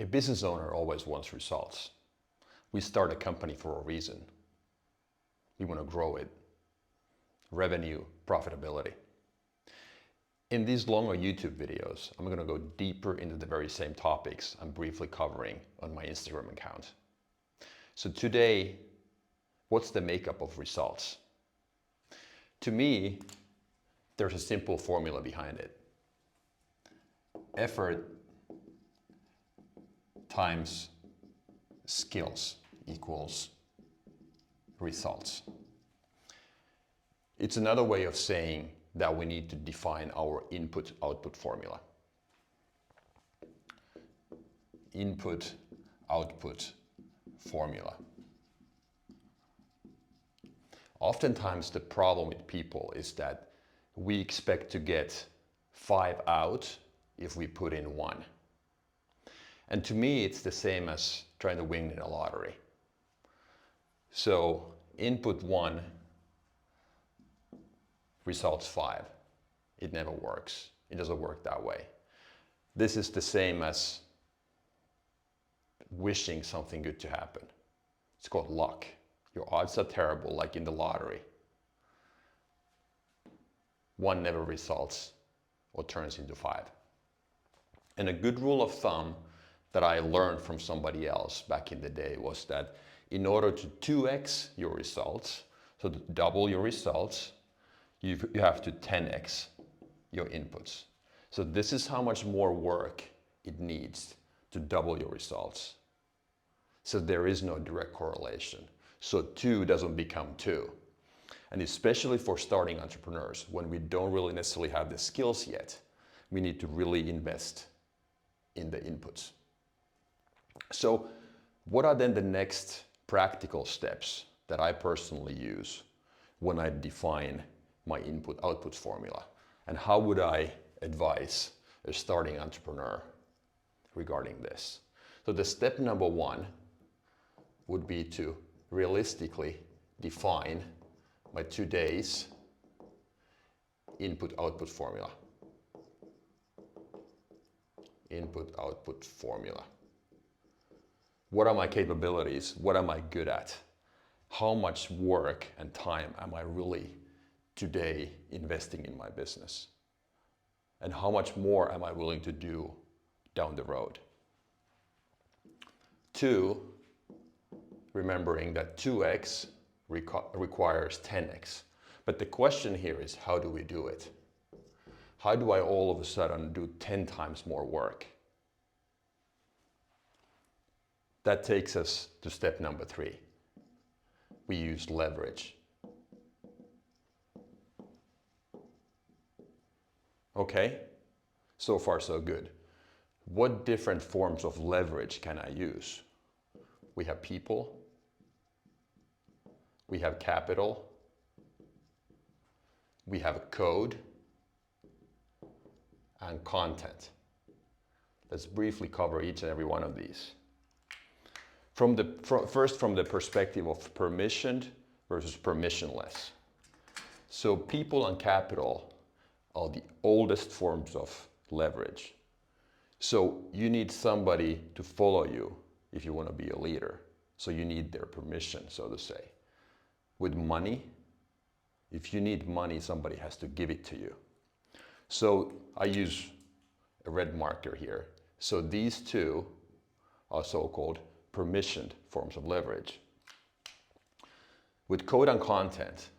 A business owner always wants results. We start a company for a reason. We want to grow it. Revenue, profitability. In these longer YouTube videos, I'm going to go deeper into the very same topics I'm briefly covering on my Instagram account. So today, what's the makeup of results? To me, there's a simple formula behind it. Effort times skills equals results. It's another way of saying that we need to define our input-output formula. Input-output formula. Oftentimes the problem with people is that we expect to get 5 out if we put in 1. And to me, it's the same as trying to win in a lottery. So input 1, results 5. It never works. It doesn't work that way. This is the same as wishing something good to happen. It's called luck. Your odds are terrible, like in the lottery. 1 never results or turns into 5. And a good rule of thumb that I learned from somebody else back in the day was that in order to 2x your results, so to double your results, you have to 10x your inputs. So this is how much more work it needs to double your results. So there is no direct correlation. So 2 doesn't become 2. And especially for starting entrepreneurs, when we don't really necessarily have the skills yet, we need to really invest in the inputs. So what are then the next practical steps that I personally use when I define my input-output formula? And how would I advise a starting entrepreneur regarding this? So the step number 1 would be to realistically define my today's input-output formula. Input-output formula. What are my capabilities? What am I good at? How much work and time am I really today investing in my business? And how much more am I willing to do down the road? 2, remembering that 2x requires 10x. But the question here is, how do we do it? How do I all of a sudden do 10 times more work? That takes us to step number 3. We use leverage. Okay, so far so good. What different forms of leverage can I use? We have people, we have capital, we have code, and content. Let's briefly cover each and every one of these. First, from the perspective of permissioned versus permissionless. So people and capital are the oldest forms of leverage. So you need somebody to follow you if you want to be a leader. So you need their permission, so to say. With money, if you need money, somebody has to give it to you. So I use a red marker here. So these two are so-called permissioned forms of leverage. With code and content,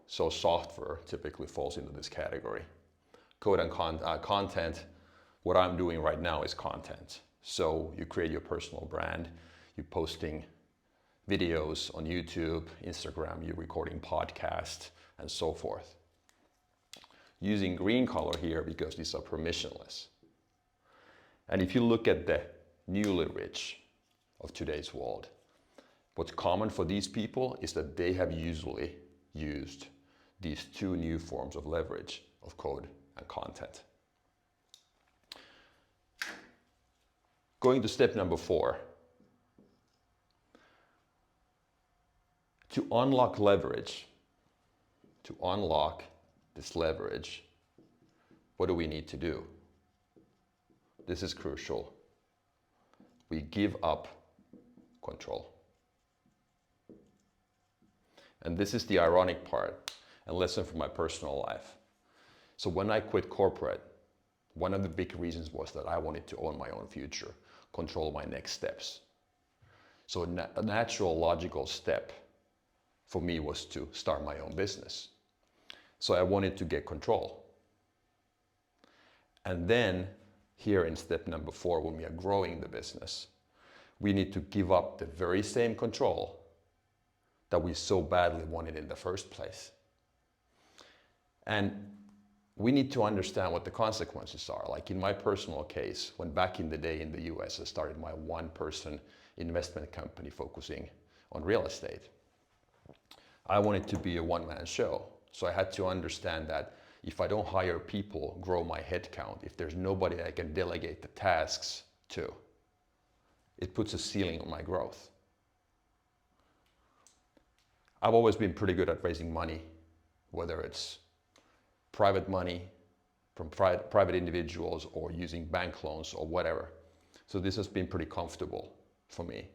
so software typically falls into this category. Code and content, what I'm doing right now is content. So you create your personal brand, you're posting videos on YouTube, Instagram, you're recording podcasts, and so forth. Using green color here because these are permissionless. And if you look at the newly rich of today's world, what's common for these people is that they have usually used these 2 new forms of leverage of code and content. Going to step number 4. To unlock leverage, to unlock this leverage, what do we need to do? This is crucial. We give up control. And this is the ironic part and lesson from my personal life. So when I quit corporate, one of the big reasons was that I wanted to own my own future, control my next steps. So a natural, logical step for me was to start my own business. So I wanted to get control. And then here in step number 4, when we are growing the business, we need to give up the very same control that we so badly wanted in the first place. And we need to understand what the consequences are. Like in my personal case, when back in the day in the US, I started my one-person investment company focusing on real estate. I wanted to be a one-man show. So I had to understand that if I don't hire people, grow my headcount, if there's nobody I can delegate the tasks to, it puts a ceiling on my growth. I've always been pretty good at raising money, whether it's private money from private individuals or using bank loans or whatever. So this has been pretty comfortable for me.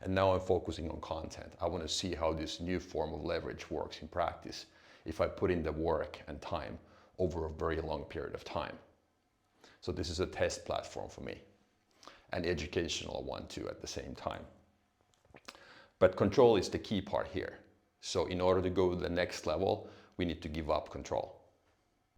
And now I'm focusing on content. I want to see how this new form of leverage works in practice if I put in the work and time over a very long period of time. So this is a test platform for me, an educational one too at the same time. But control is the key part here. So in order to go to the next level, we need to give up control.